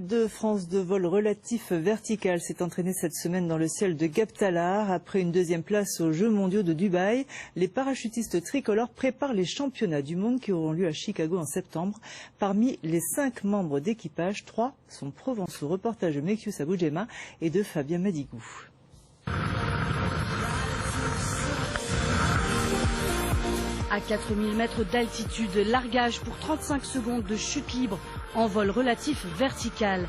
De France de vol relatif vertical s'est entraîné cette semaine dans le ciel de Gaptalar. Après une deuxième place aux Jeux mondiaux de Dubaï, les parachutistes tricolores préparent les championnats du monde qui auront lieu à Chicago en septembre. Parmi les 5 membres d'équipage, 3 sont provençaux. Reportage de Mekius Aboudjema et de Fabien Madigou. À 4000 mètres d'altitude, largage pour 35 secondes de chute libre en vol relatif vertical.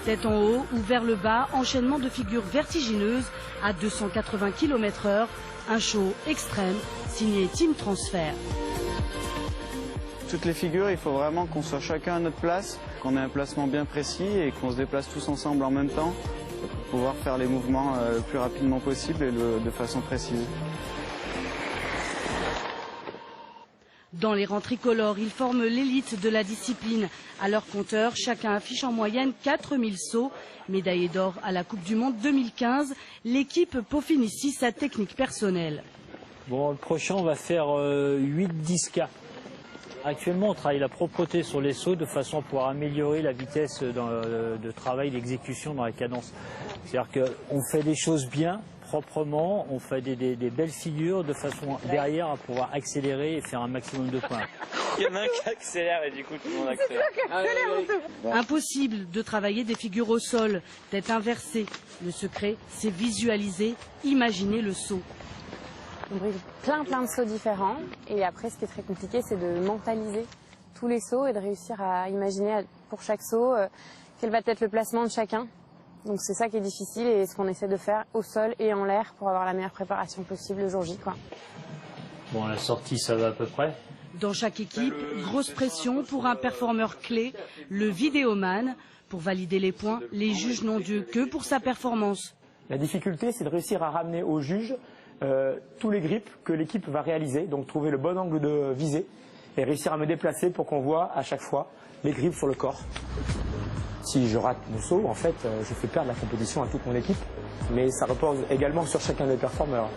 Tête en haut ou vers le bas, enchaînement de figures vertigineuses à 280 km/h. Un show extrême signé Team Transfer. Toutes les figures, il faut vraiment qu'on soit chacun à notre place, qu'on ait un placement bien précis et qu'on se déplace tous ensemble en même temps pour pouvoir faire les mouvements le plus rapidement possible et de façon précise. Dans les rangs tricolores, ils forment l'élite de la discipline. À leur compteur, chacun affiche en moyenne 4000 sauts. Médaillé d'or à la Coupe du Monde 2015, l'équipe peaufine ici sa technique personnelle. Bon, le prochain, on va faire 8-10K. Actuellement, on travaille la propreté sur les sauts de façon à pouvoir améliorer la vitesse de travail, d'exécution dans la cadence. C'est-à-dire qu'on fait des choses bien, proprement, on fait des belles figures de façon derrière à pouvoir accélérer et faire un maximum de points. Il y en a un qui accélère et du coup tout le monde accélère. Impossible de travailler des figures au sol, tête inversée. Le secret, c'est visualiser, imaginer le saut. On brille plein de sauts différents et après ce qui est très compliqué c'est de mentaliser tous les sauts et de réussir à imaginer pour chaque saut quel va être le placement de chacun. Donc c'est ça qui est difficile et ce qu'on essaie de faire au sol et en l'air pour avoir la meilleure préparation possible le jour J, quoi. Bon, la sortie ça va à peu près. Dans chaque équipe, grosse pression pour un performeur clé, le vidéoman. Pour valider les points, les juges n'ont Dieu que pour sa performance. La difficulté c'est de réussir à ramener aux juges tous les grips que l'équipe va réaliser, donc trouver le bon angle de visée et réussir à me déplacer pour qu'on voit à chaque fois les grips sur le corps. Si je rate mon saut, en fait, je fais perdre la compétition à toute mon équipe, mais ça repose également sur chacun des performeurs.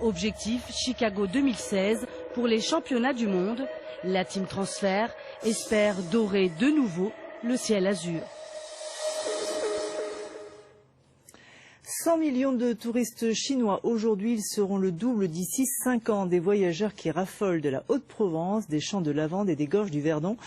Objectif Chicago 2016 pour les championnats du monde. La Team Transfer espère dorer de nouveau le ciel azur. 100 millions de touristes chinois aujourd'hui, ils seront le double d'ici 5 ans. Des voyageurs qui raffolent de la Haute-Provence, des champs de lavande et des gorges du Verdon.